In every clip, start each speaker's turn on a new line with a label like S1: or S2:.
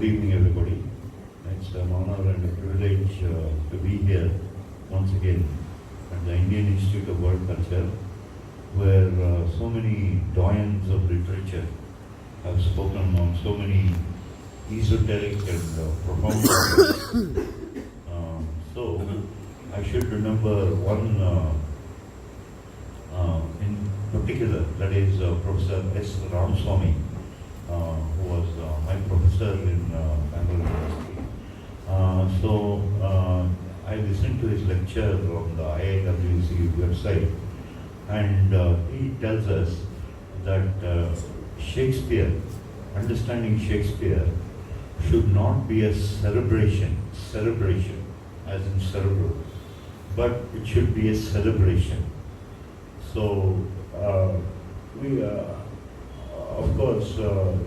S1: Good evening, everybody. It's an honor and a privilege to be here once again at the Indian Institute of World Culture, where so many doyens of literature have spoken on so many esoteric and profound topics. So I should remember one in particular, that is Professor S. Ramaswamy, who was my professor in Bengaluru University. I listened to his lecture on the IIWC website, and he tells us that Shakespeare, understanding Shakespeare, should not be a celebration as in cerebral, but it should be a celebration. So, of course,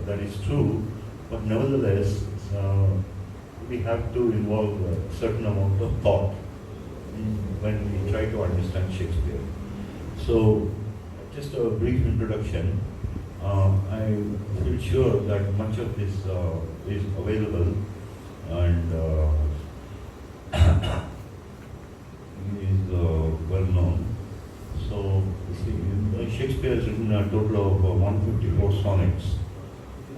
S1: that is true, but nevertheless, we have to involve a certain amount of thought when we try to understand Shakespeare. So, just a brief introduction. I feel sure that much of this is available and is well known. So, Shakespeare has written a total of 154 sonnets,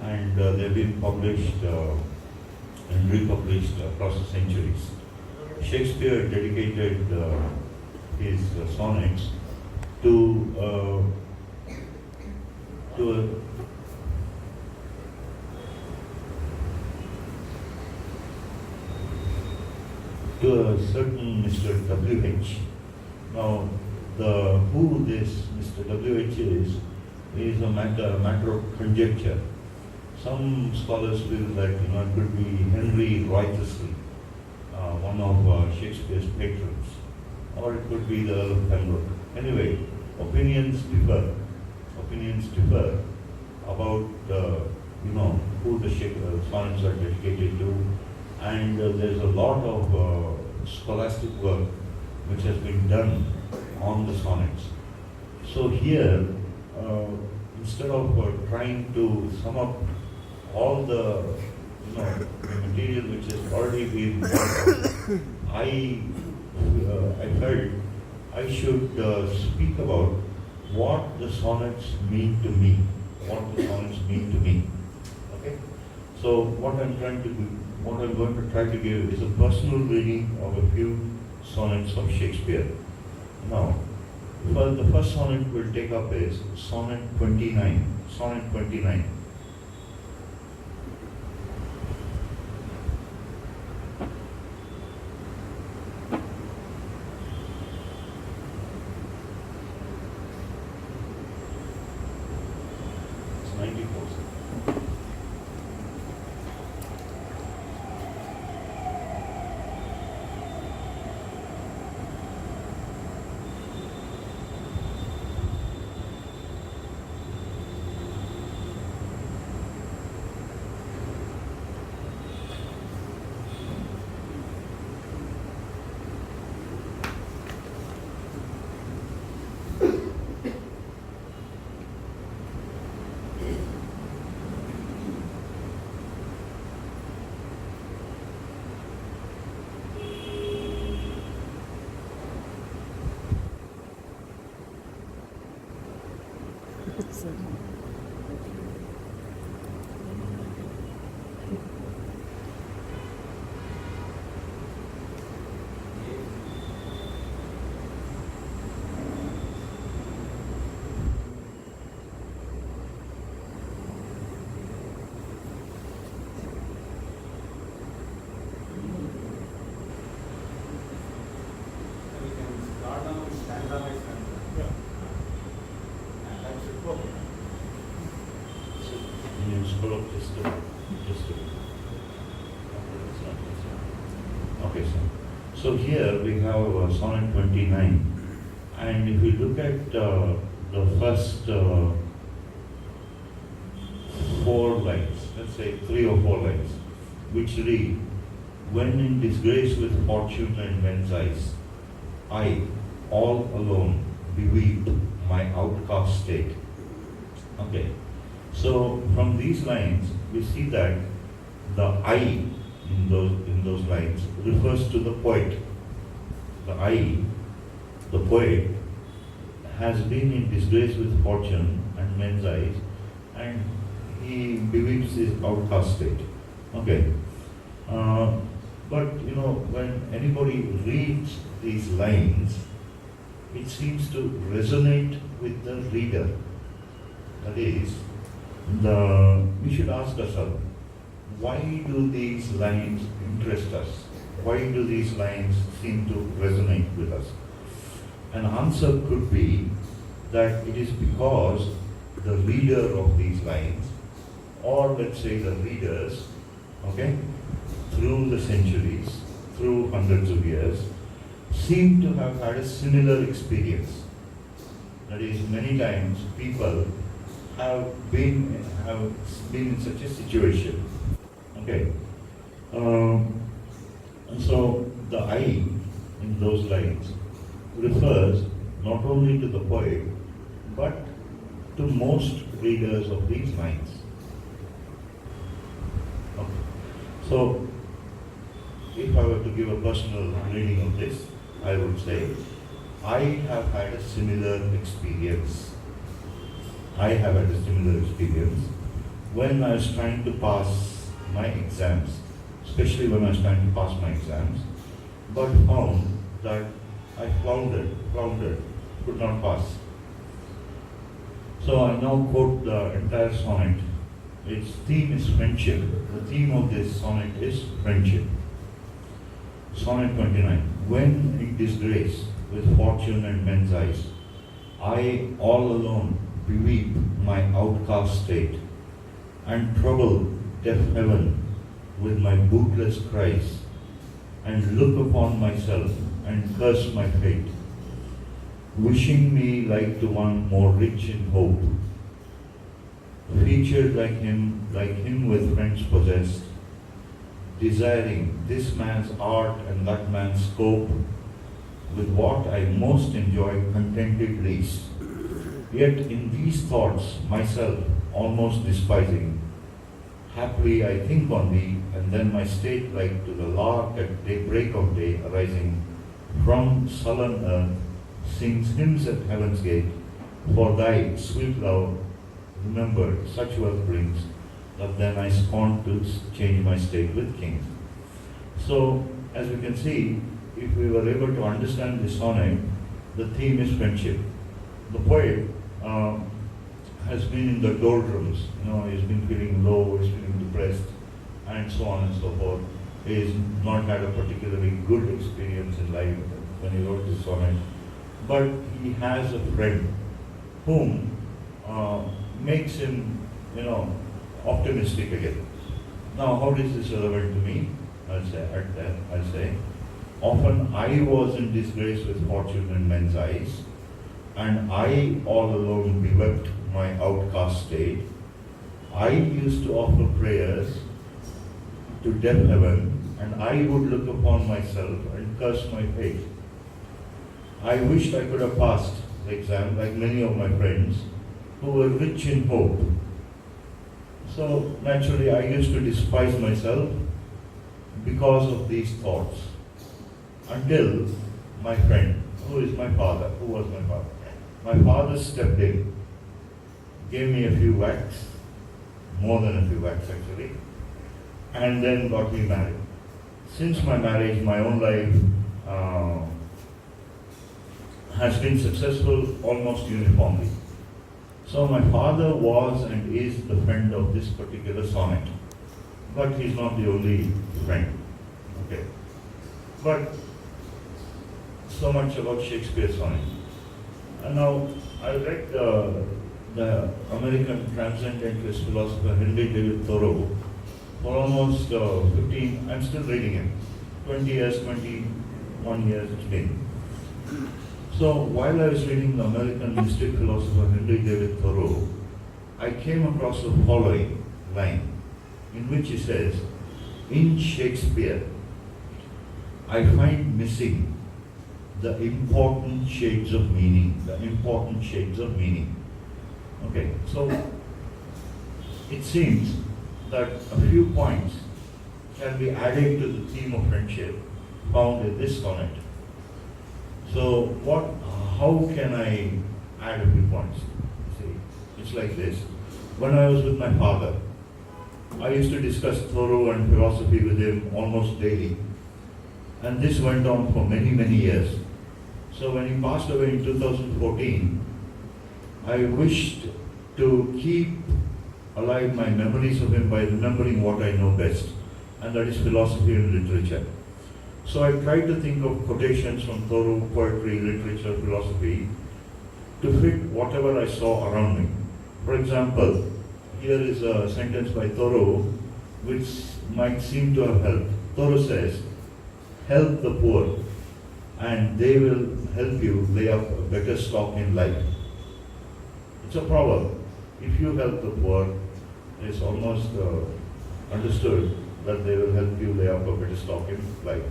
S1: and they've been published and republished across the centuries. Shakespeare dedicated his sonnets to a certain Mr. W.H. Now, who this Mr. W.H. is a matter of conjecture. Some scholars feel that it could be Henry Wriothesley, one of Shakespeare's patrons, or it could be the Earl of Pembroke. Anyway, opinions differ about who the sonnets are dedicated to, and there's a lot of scholastic work which has been done on the sonnets. So here, instead of trying to sum up all the material which has already been done, I felt I should speak about what the sonnets mean to me. Okay? So what I'm going to try to give is a personal reading of a few sonnets of Shakespeare. Now, the first sonnet we'll take up is Sonnet 29. Sonnet 29. It's 94. Okay, so here we have Sonnet 29, and if you look at the first 4 lines, let's say 3 or 4 lines, which read, "When in disgrace with fortune and men's eyes, I, all alone, beweep my outcast state." Okay, so from these lines, we see that The I in those lines refers to the poet. The I, the poet, has been in disgrace with fortune and men's eyes, and he bewails his outcast state. Okay. But when anybody reads these lines, it seems to resonate with the reader. That is, we should ask ourselves, why do these lines interest us? Why do these lines seem to resonate with us? An answer could be that it is because the reader of these lines, or let's say the readers, okay, through the centuries, through hundreds of years, seem to have had a similar experience. That is, many times people have been in such a situation. Okay. And so the I in those lines refers not only to the poet, but to most readers of these lines. Okay. So, if I were to give a personal reading of this, I would say, I have had a similar experience. I have had a similar experience when I was trying to pass my exams, especially when I was trying to pass my exams, but found that I floundered, could not pass. So I now quote the entire sonnet. Its theme is friendship. The theme of this sonnet is friendship. Sonnet 29. When in disgrace with fortune and men's eyes, I all alone beweep my outcast state, and trouble deaf heaven with my bootless cries, and look upon myself and curse my fate, wishing me like to one more rich in hope, featured like him with friends possessed, desiring this man's art and that man's scope, with what I most enjoy contented least. Yet in these thoughts myself almost despising, haply I think on thee, and then my state like to the lark at break of day arising from sullen earth, sings hymns at heaven's gate, for thy sweet love remembered such wealth brings, that then I scorn to change my state with kings. So, as we can see, if we were able to understand this sonnet, the theme is friendship. The poet has been in the doldrums, he's been feeling low, he's feeling depressed, and so on and so forth. He's not had a particularly good experience in life when he wrote this sonnet. But he has a friend whom makes him, optimistic again. Now, how is this relevant to me? I'll say, often I was in disgrace with fortune and men's eyes, and I all alone bewept my outcast state. I used to offer prayers to deaf heaven, and I would look upon myself and curse my fate. I wished I could have passed the exam like many of my friends who were rich in hope. So naturally I used to despise myself because of these thoughts, until my friend, who was my father, my father stepped in, gave me a few whacks, more than a few whacks actually, and then got me married. Since my marriage, my own life has been successful almost uniformly. So my father was and is the friend of this particular sonnet, but he's not the only friend. Okay, but so much about Shakespeare's sonnet. And now I read the American transcendentalist philosopher Henry David Thoreau for almost 15. I'm still reading him. 21 years it's been. So while I was reading the American mystic philosopher Henry David Thoreau, I came across the following line, in which he says, in Shakespeare, I find missing the important shades of meaning, Okay, so it seems that a few points can be added to the theme of friendship found in this sonnet. So how can I add a few points? See, it's like this. When I was with my father, I used to discuss Thoreau and philosophy with him almost daily. And this went on for many, many years. So when he passed away in 2014, I wished to keep alive my memories of him by remembering what I know best, and that is philosophy and literature. So I tried to think of quotations from Thoreau, poetry, literature, philosophy, to fit whatever I saw around me. For example, here is a sentence by Thoreau which might seem to have helped. Thoreau says, "Help the poor and they will help you lay up a better stock in life." It's a proverb. If you help the poor, it's almost understood that they will help you lay up a better stock in life.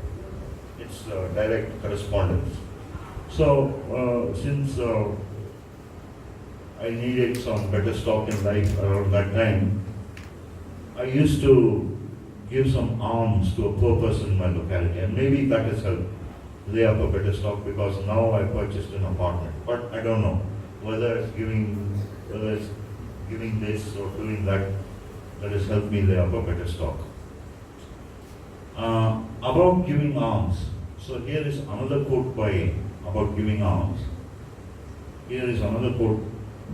S1: It's direct correspondence. So since I needed some better stock in life around that time, I used to give some alms to a poor person in my locality, and maybe that has helped lay up a better stock, because now I purchased an apartment. But I don't know whether it's giving this or doing that has helped me lay up a better stock. About giving alms. So here is another quote about giving alms. Here is another quote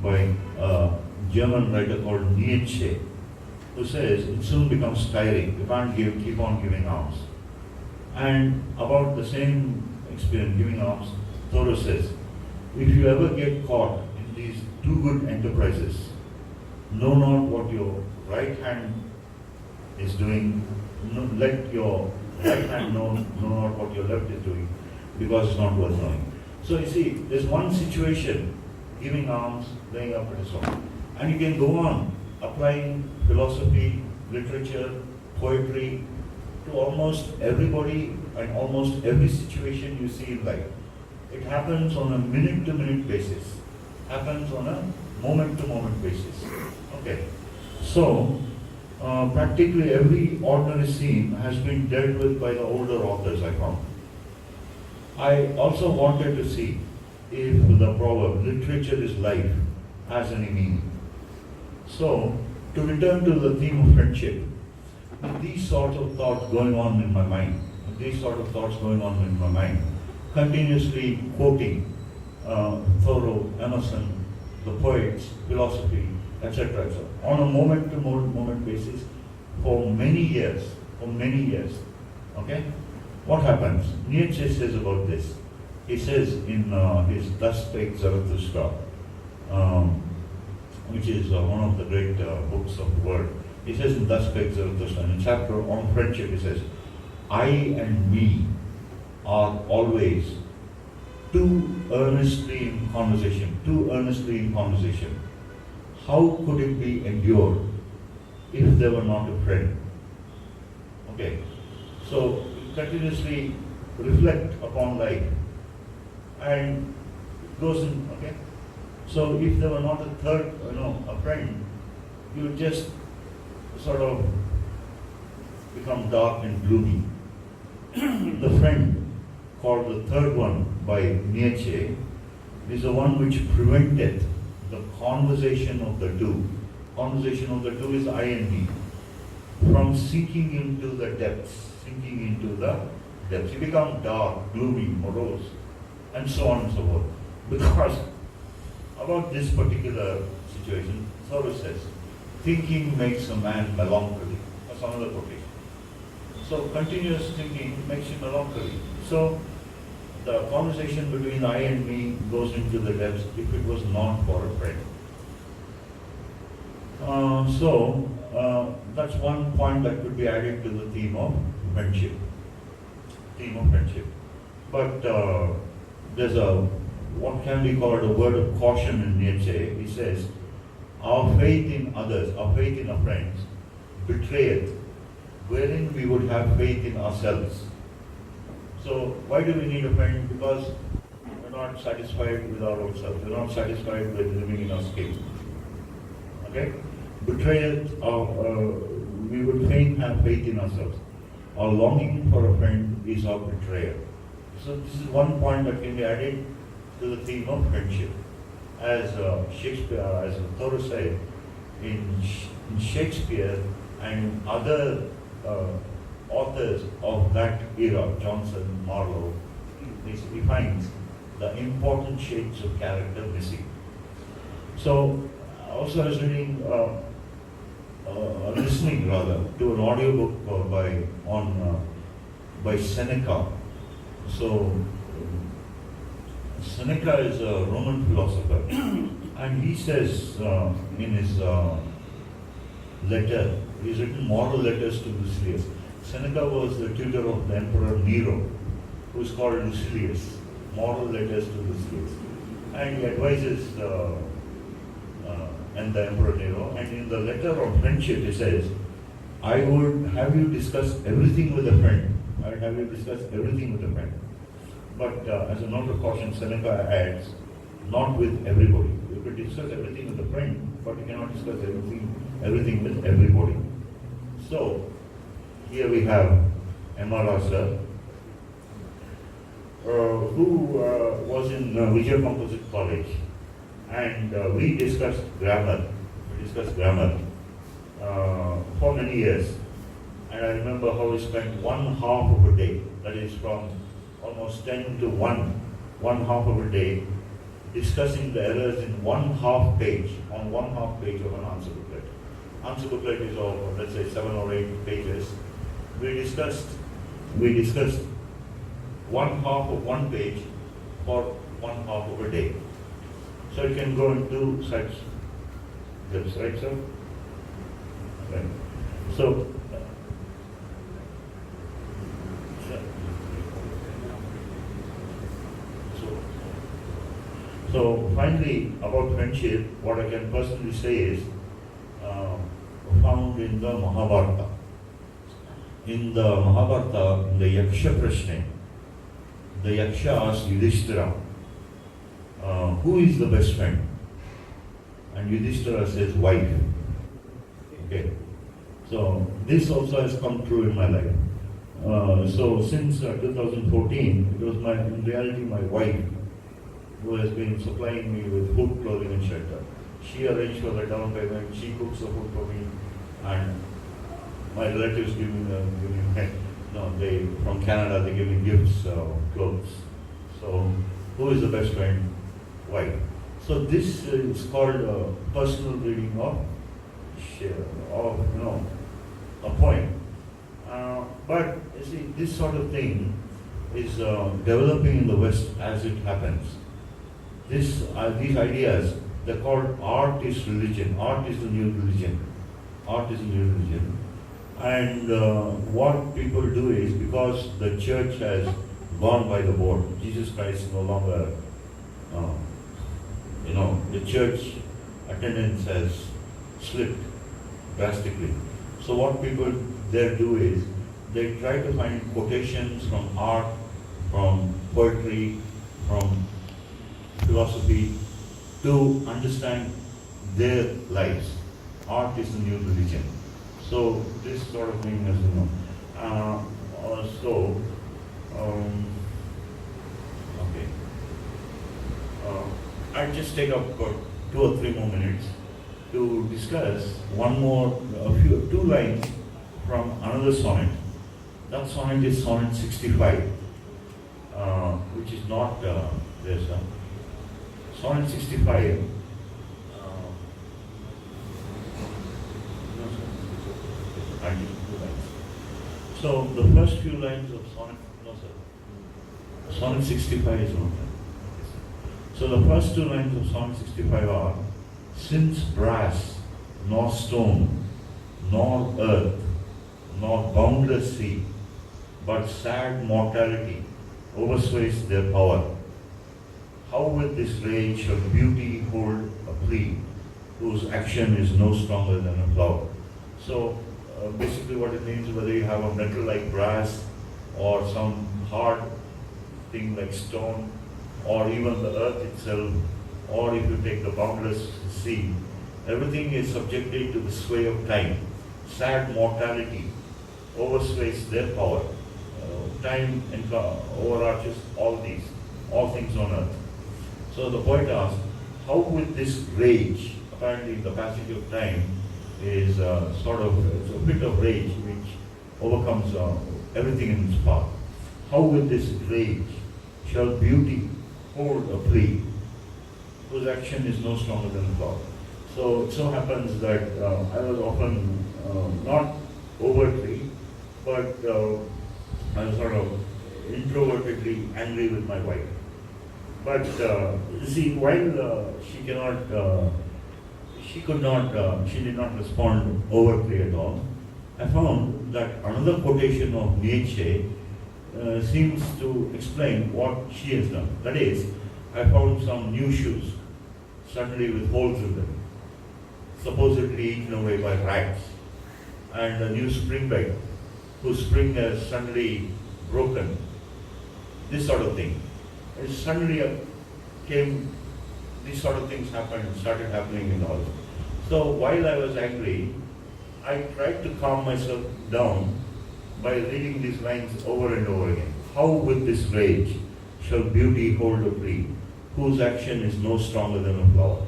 S1: by a German writer called Nietzsche, who says it soon becomes tiring. You can't keep on giving alms. And about the same experience, giving alms, Thoreau says, if you ever get caught in these two good enterprises, know not what your right hand is doing, let your right hand know not what your left is doing, because it's not worth knowing. So you see, there's one situation, giving alms, laying up a song. And you can go on applying philosophy, literature, poetry to almost everybody and almost every situation you see in life. It happens on a minute-to-minute basis, happens on a moment-to-moment basis. Okay, so practically every ordinary scene has been dealt with by the older authors, I found. I also wanted to see if the proverb, literature is life, has any meaning. So, to return to the theme of friendship, with these sorts of thoughts going on in my mind, continuously quoting Thoreau, Emerson, the poets, philosophy, etc., etc., on a moment-to-moment basis for many years, okay? What happens? Nietzsche says about this. He says in his Thus Spake Zarathustra, which is one of the great books of the world. He says in Thus Spake Zarathustra, in a chapter on friendship, he says, I and me are always too earnestly in conversation. How could it be endured if they were not a friend? Okay, so continuously reflect upon life and it goes in, okay? So if there were not a friend, you would just sort of become dark and gloomy. The friend, called the third one by Nietzsche, is the one which prevented the conversation of the two. Conversation of the two is I and me. From sinking into the depths. You become dark, gloomy, morose, and so on and so forth. Because about this particular situation, Thoreau says, thinking makes a man melancholy. That's another quotation. So continuous thinking makes you melancholy. So the conversation between I and me goes into the depths if it was not for a friend. That's one point that could be added to the theme of friendship. But there's what can be called a word of caution in Nietzsche. He says, our faith in others, our faith in our friends, betrayeth, wherein we would have faith in ourselves. So why do we need a friend? Because we're not satisfied with our own self. We're not satisfied with living in our skin. Okay? Betrayeth, we would fain have faith in ourselves. Our longing for a friend is our betrayer. So this is one point that can be added to the theme of friendship. As Shakespeare, as Thoreau said, in Shakespeare and other authors of that era, Johnson, Marlowe, he finds the important shades of character missing. So, also I was reading, listening rather, to an audiobook by Seneca. So, Seneca is a Roman philosopher, and he says in his letter, he's written moral letters to Lucilius. Seneca was the tutor of the Emperor Nero, who is called Lucilius. Moral letters to Lucilius, and he advises and the Emperor Nero. And in the letter of friendship, he says, "I would have you discuss everything with a friend. I would have you discuss everything with a friend." But as a note of caution, Seneca adds, "Not with everybody. You could discuss everything with a friend, but you cannot discuss everything with everybody." So here we have Emma Rasa, who was in Vijaya Composite College, and we discussed grammar. For many years, and I remember how we spent one half of a day, that is from almost 10 to 1 half of a day, discussing the errors in one half page of an answer booklet. Answer booklet is of, let's say, 7 or 8 pages. We discussed one half of one page for one half of a day. So you can go into such steps, right, sir? Right. So finally, about friendship, what I can personally say is found in the Mahabharata. In the Mahabharata, in the Yaksha Prashne, the Yaksha asks Yudhishthira, who is the best friend? And Yudhishthira says, wife. Okay. So this also has come true in my life. So since 2014, it was in reality my wife who has been supplying me with food, clothing and shelter. She arranged for the down payment, she cooks the food for me, and my relatives give me from Canada, they give me gifts, clothes. So who is the best friend? Wife. So this is called a personal reading of a poem. But you see, this sort of thing is developing in the West as it happens. These ideas, they're called art is religion. Art is the new religion. And what people do is, because the church has gone by the board, Jesus Christ is no longer, the church attendance has slipped drastically. So what people there do is, they try to find quotations from art, from poetry, from philosophy, to understand their lives. Art is the new religion. So this sort of thing, as you know. Okay. I'll just take up 2 or 3 more minutes to discuss two lines from another sonnet. That sonnet is Sonnet 65, which is not there, sir. Sonnet 65. So the first few lines of Sonnet 65 is not there. So the first 2 lines of Sonnet 65 are, since brass, nor stone, nor earth, nor boundless sea, but sad mortality oversways their power. How with this rage shall beauty hold a plea, whose action is no stronger than a flower? So basically what it means, whether you have a metal like brass or some hard thing like stone, or even the earth itself, or if you take the boundless sea, everything is subjected to the sway of time. Sad mortality oversways their power. Time overarches all things on earth. So the poet asks, how with this rage, apparently the passage of time is it's a bit of rage which overcomes everything in its path. How with this rage shall beauty hold a plea whose action is no stronger than a flower? So it so happens that I was often not overtly, but I was sort of introvertedly angry with my wife. But you see, while she did not respond overtly at all, I found that another quotation of Nietzsche seems to explain what she has done. That is, I found some new shoes, suddenly with holes in them, supposedly eaten away by rats, and a new spring bed, whose spring has suddenly broken. This sort of thing. It suddenly these sort of things started happening in all. So while I was angry, I tried to calm myself down by reading these lines over and over again. How with this rage shall beauty hold a plea, whose action is no stronger than a flower?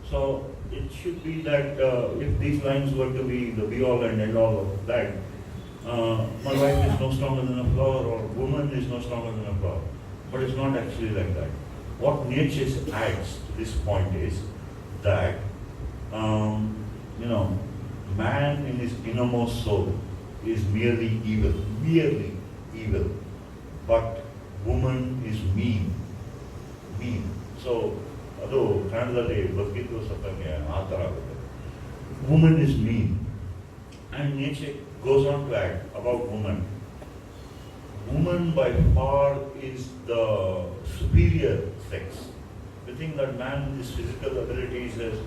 S1: So it should be that if these lines were to be the be-all and end-all of that, my wife is no stronger than a flower, or woman is no stronger than a flower. But it's not actually like that. What Nietzsche adds to this point is that, man in his innermost soul is merely evil, but woman is mean. So, although woman is mean. And Nietzsche goes on to add about woman. Woman by far is the superior sex. We think that man with his physical abilities has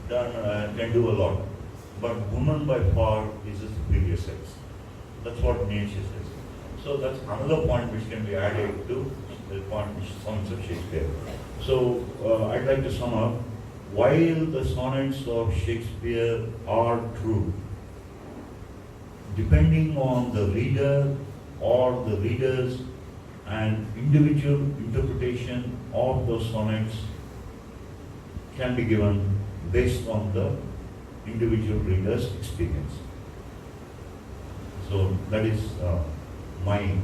S1: done can do a lot. But woman by far is the superior sex. That's what Nietzsche says. So that's another point which can be added to the point which Sonnets of Shakespeare. So I'd like to sum up. While the sonnets of Shakespeare are true, depending on the reader or the readers and individual interpretation of those sonnets can be given based on the individual reader's experience. So that is my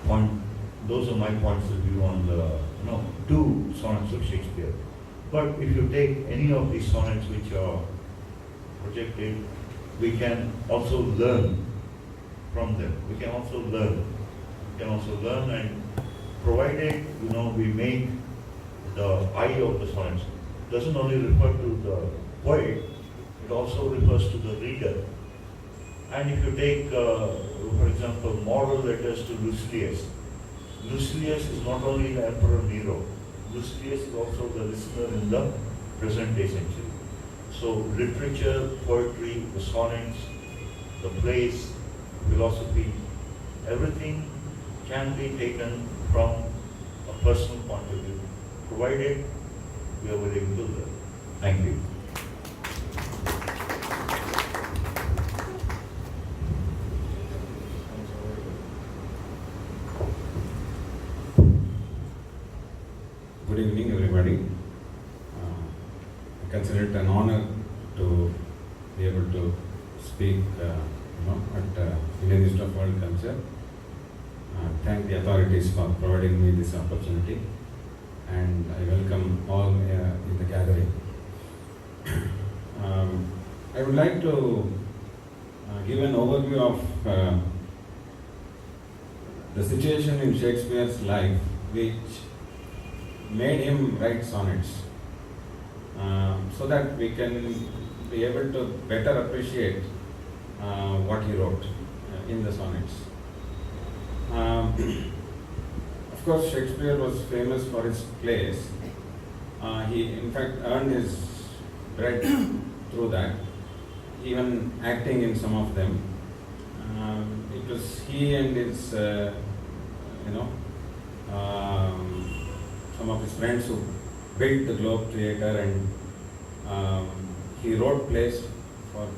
S1: point. Those are my points of view on the two sonnets of Shakespeare. But if you take any of these sonnets which are projected, we can also learn from them. We can also learn, and provided we make the eye of the sonnets doesn't only refer to the poet, it also refers to the reader. And if you take, for example, moral letters to Lucilius, Lucilius is not only the Emperor Nero, Lucilius is also the listener in the present day century. So literature, poetry, the sonnets, the plays, philosophy, everything can be taken from a personal point of view, provided we are willing to learn. Thank you.
S2: Good evening, everybody. I consider it an honor to be able to speak at Indian Institute of World Culture. Thank the authorities for providing me this opportunity, and I welcome all in the gathering. I would like to give an overview of the situation in Shakespeare's life which made him write sonnets, so that we can be able to better appreciate what he wrote in the sonnets. Of course, Shakespeare was famous for his plays. He in fact earned his bread through that, even acting in some of them. It was he and his, some of his friends who built the Globe Theatre, and he wrote plays for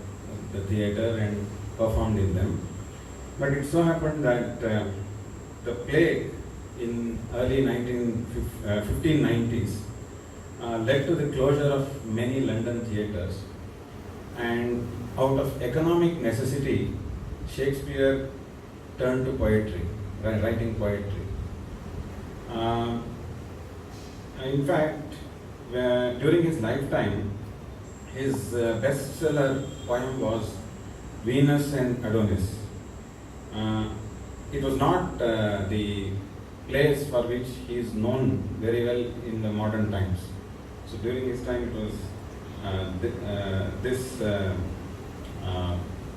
S2: the theatre and performed in them. But it so happened that the plague in early 1590s led to the closure of many London theatres, and out of economic necessity, Shakespeare turned to poetry, writing poetry. In fact, during his lifetime, his bestseller poem was Venus and Adonis. It was not the place for which he is known very well in the modern times. So during his time, it was this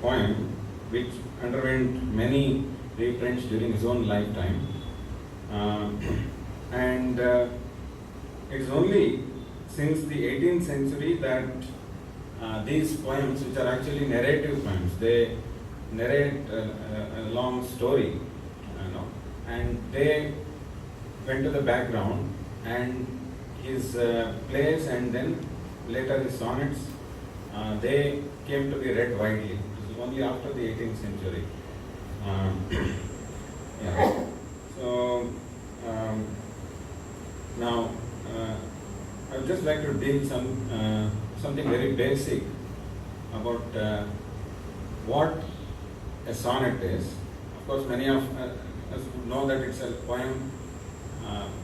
S2: poem which underwent many reprints during his own lifetime. And it's only since the 18th century that these poems, which are actually narrative poems, they narrate a long story, and they went to the background, and his plays and then later his sonnets, they came to be read widely. This is only after the 18th century. Yeah. So now I would just like to deal something very basic about what a sonnet is. Of course, many of us know that it's a poem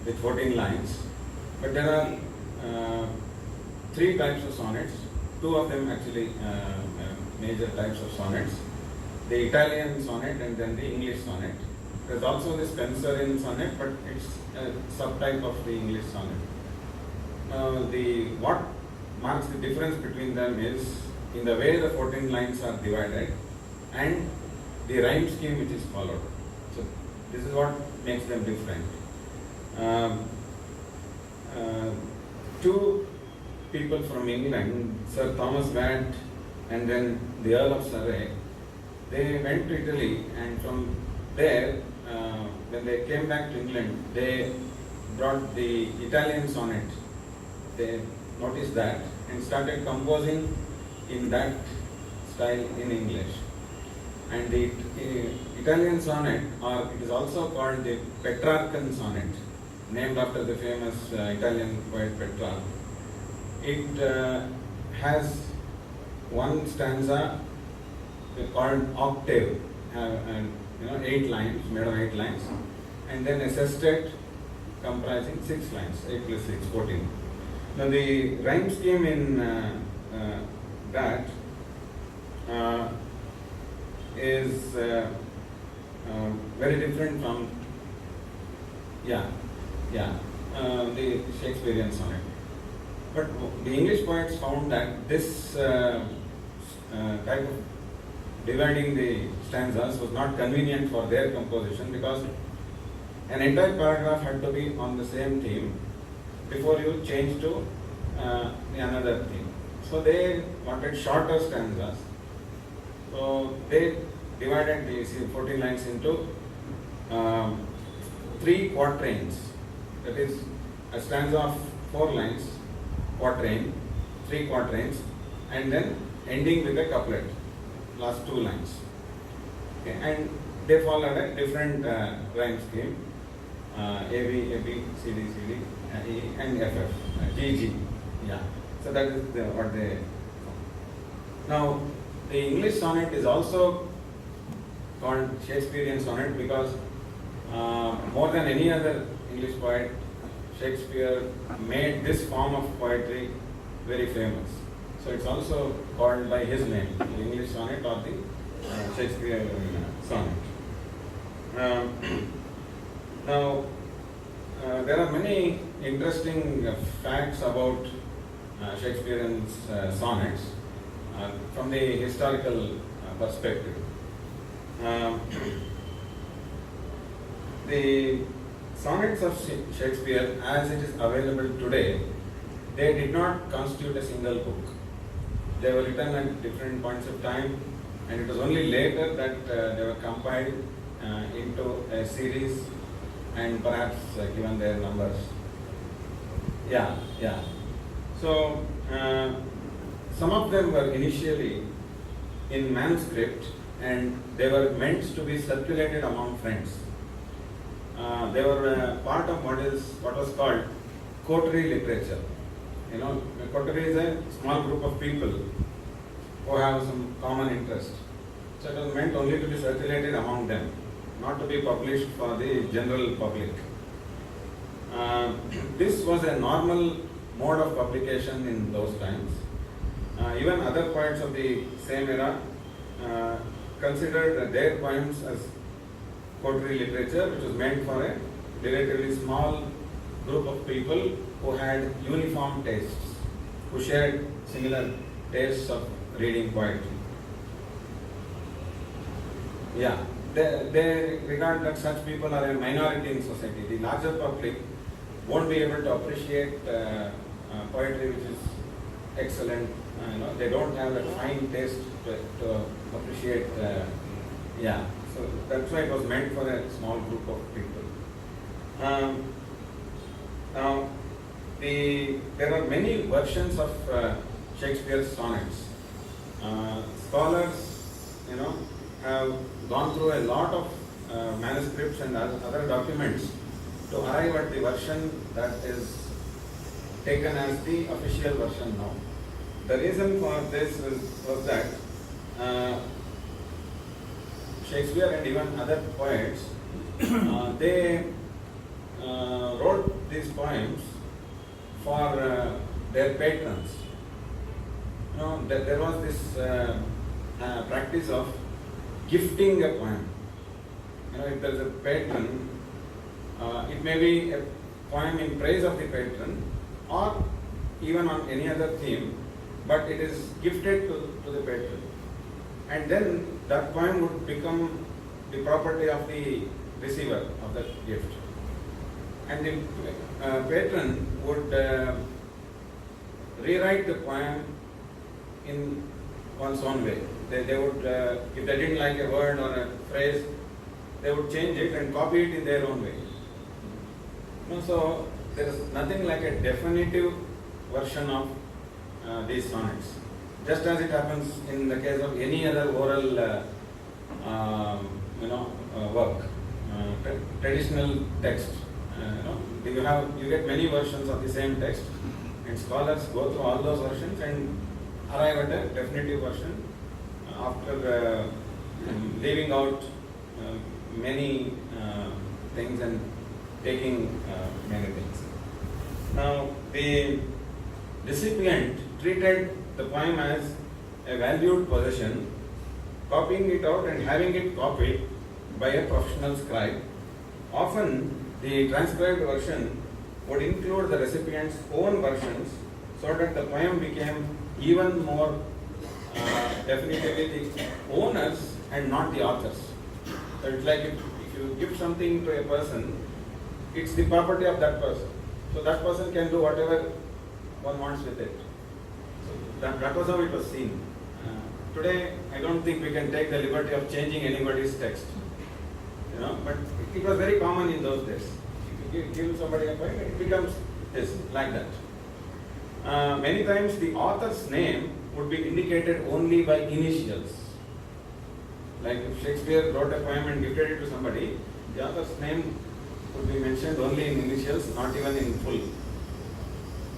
S2: with 14 lines, but there are three types of sonnets, two of them actually major types of sonnets: the Italian sonnet and then the English sonnet. There's also the Spenserian sonnet, but it's a subtype of the English sonnet. What marks the difference between them is in the way the 14 lines are divided and the rhyme scheme which is followed. So this is what makes them different. Two people from England, Sir Thomas Watt and then the Earl of Surrey, they went to Italy, and from there, when they came back to England, they brought the Italian sonnet. They noticed that and started composing in that style in English. And the Italian sonnet, or it is also called the Petrarchan Sonnet, named after the famous Italian poet Petrarch. It has one stanza called octave, and 8 lines, made of 8 lines, and then a sestet comprising 6 lines, 8 plus 6, 14. Now the rhyme scheme in that is very different from the Shakespearean sonnet. But the English poets found that this type of dividing the stanzas was not convenient for their composition, because an entire paragraph had to be on the same theme before you change to another theme. So they wanted shorter stanzas. So they divided the 14 lines into 3 quatrains. That is a stanza of 4 lines, quatrain, 3 quatrains, and then ending with a couplet, last 2 lines. Okay, and they followed a different rhyme scheme, AB, AB, CD, CD, E, and FF, GG. Yeah. So that is what they. Now, the English sonnet is also called Shakespearean sonnet because more than any other English poet, Shakespeare made this form of poetry very famous. So it's also called by his name, the English sonnet or the Shakespearean sonnet. Now, there are many interesting facts about Shakespearean sonnets from the historical perspective. The sonnets of Shakespeare, as it is available today, they did not constitute a single book. They were written at different points of time, and it was only later that they were compiled into a series and perhaps given their numbers. Yeah. So some of them were initially in manuscript, and they were meant to be circulated among friends. They were part of what was called coterie literature. You know, a coterie is a small group of people who have some common interest. So it was meant only to be circulated among them, not to be published for the general public. This was a normal mode of publication in those times. Even other poets of the same era considered their poems as coterie literature, which was meant for a relatively small group of people who had uniform tastes, who shared similar tastes of reading poetry. Yeah, they regard that such people are a minority in society. The larger public won't be able to appreciate poetry which is excellent. They don't have that fine taste to appreciate. So that's why it was meant for a small group of people. Now, there are many versions of Shakespeare's sonnets. Scholars, have gone through a lot of manuscripts and other documents to arrive at the version that is taken as the official version now. The reason for this was that Shakespeare and even other poets, they wrote these poems for their patrons. There was this practice of gifting a poem. If there is a patron, it may be a poem in praise of the patron or even on any other theme, but it is gifted to the patron. And then that poem would become the property of the receiver of that gift. And the patron would rewrite the poem in one's own way. They would, if they didn't like a word or a phrase, they would change it and copy it in their own way. So there is nothing like a definitive version of these sonnets. Just as it happens in the case of any other oral, work, traditional text. You get many versions of the same text, and scholars go through all those versions and arrive at a definitive version after leaving out many things and taking many things. Now, the recipient treated the poem as a valued possession, copying it out and having it copied by a professional scribe. Often, the transcribed version would include the recipient's own versions so that the poem became even more definitively the owners and not the authors. So it's like if you give something to a person, it's the property of that person. So that person can do whatever one wants with it. So that was how it was seen. Today, I don't think we can take the liberty of changing anybody's text. But it was very common in those days. If you give somebody a poem, it becomes this, like that. Many times the author's name would be indicated only by initials. Like if Shakespeare wrote a poem and gifted it to somebody, the author's name would be mentioned only in initials, not even in full.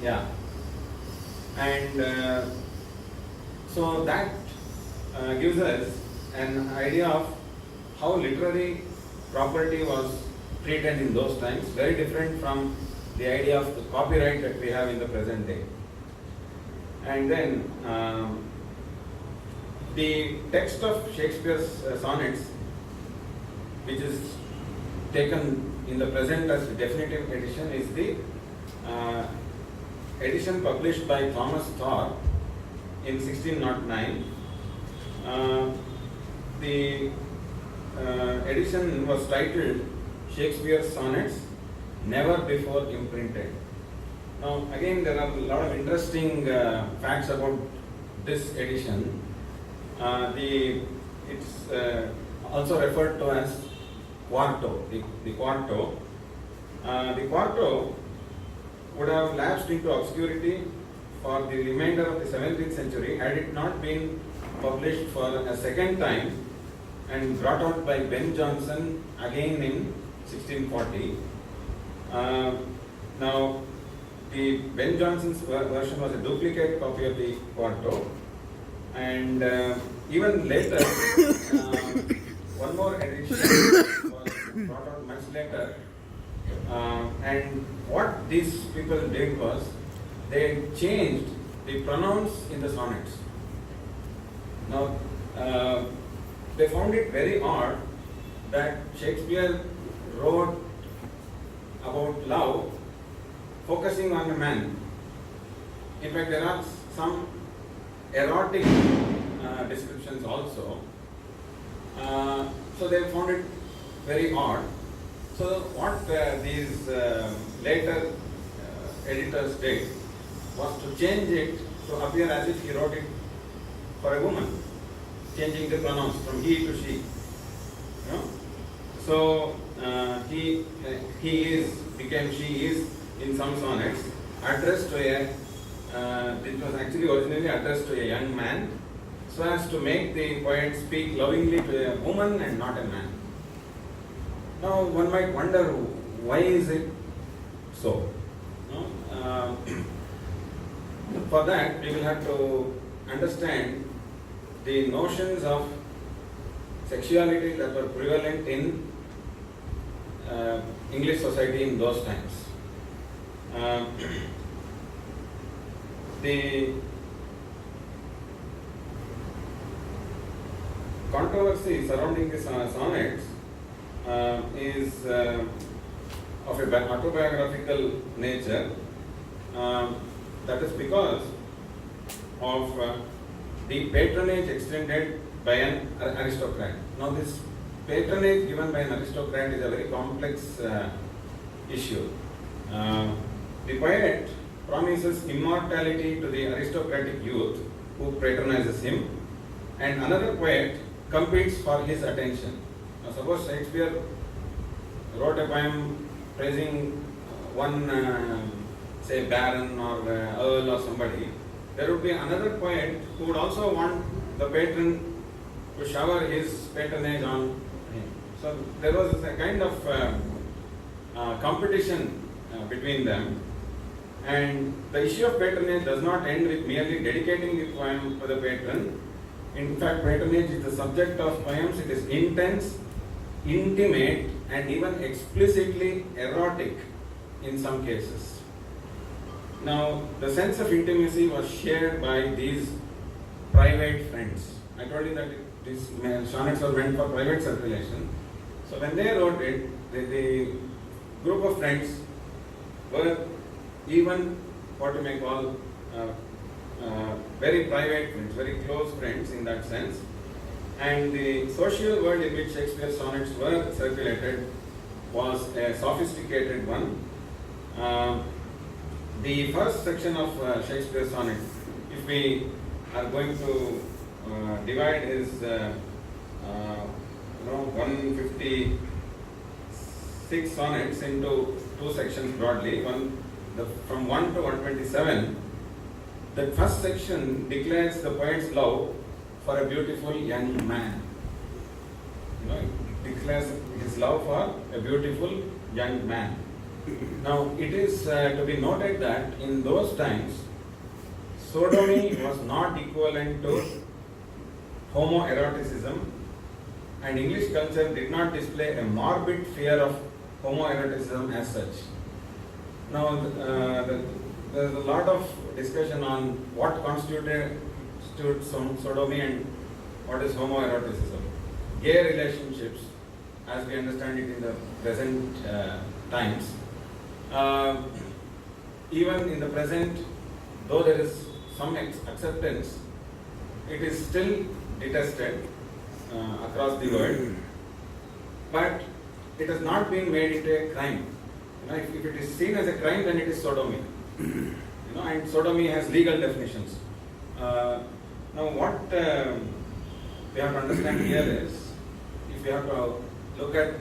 S2: Yeah. And so that gives us an idea of how literary property was treated in those times, very different from the idea of the copyright that we have in the present day. And then the text of Shakespeare's sonnets, which is taken in the present as definitive edition, is the edition published by Thomas Thorpe in 1609. The edition was titled Shakespeare's Sonnets, Never Before Imprinted. Now, again, there are a lot of interesting facts about this edition. It's also referred to as quarto, the quarto. The quarto would have lapsed into obscurity for the remainder of the 17th century had it not been published for a second time and brought out by Ben Jonson again in 1640. Now, the Ben Jonson's version was a duplicate copy of the quarto, and even later, one more edition was brought out much later. And what these people did was they changed the pronouns in the sonnets. Now, they found it very odd that Shakespeare wrote about love focusing on a man. In fact, there are some erotic descriptions also. So they found it very odd. So what these later editors did was to change it to appear as if he wrote it for a woman, changing the pronouns from he to she. You know? So he is became she is in some sonnets addressed to a it was actually originally addressed to a young man, so as to make the poet speak lovingly to a woman and not a man. Now one might wonder, why is it so? No? For that we will have to understand the notions of sexuality that were prevalent in English society in those times. The controversy surrounding the sonnets is of a autobiographical nature. That is because of the patronage extended by an aristocrat. Now, this patronage given by an aristocrat is a very complex issue. The poet promises immortality to the aristocratic youth who patronizes him, and another poet competes for his attention. Now, suppose Shakespeare wrote a poem praising one, say, baron or earl or somebody. There would be another poet who would also want the patron to shower his patronage on him. So there was a kind of competition between them. And the issue of patronage does not end with merely dedicating the poem to the patron. In fact, patronage is the subject of poems. It is intense, intimate, and even explicitly erotic in some cases. Now, the sense of intimacy was shared by these private friends. I told you that these sonnets were meant for private circulation. So when they wrote it, the group of friends were even what you may call very private friends, very close friends in that sense. And the social world in which Shakespeare's sonnets were circulated was a sophisticated one. The first section of Shakespeare's sonnet, if we are going to divide his 156 sonnets into two sections broadly, from 1 to 127, the first section declares the poet's love for a beautiful young man. It declares his love for a beautiful young man. Now, it is to be noted that in those times, sodomy was not equivalent to homoeroticism, and English culture did not display a morbid fear of homoeroticism as such. Now, there's a lot of discussion on what constitutes sodomy and what is homoeroticism. Gay relationships, as we understand it in the present times, even in the present, though there is some acceptance, it is still detested across the world, but it has not been made into a crime. If it is seen as a crime, then it is sodomy. And sodomy has legal definitions. Now, what we have to understand here is, if we have to look at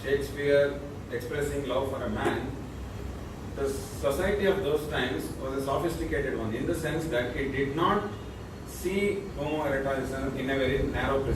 S2: Shakespeare expressing love for a man, the society of those times was a sophisticated one, in the sense that it did not
S3: see homoeroticism in a very narrow prism.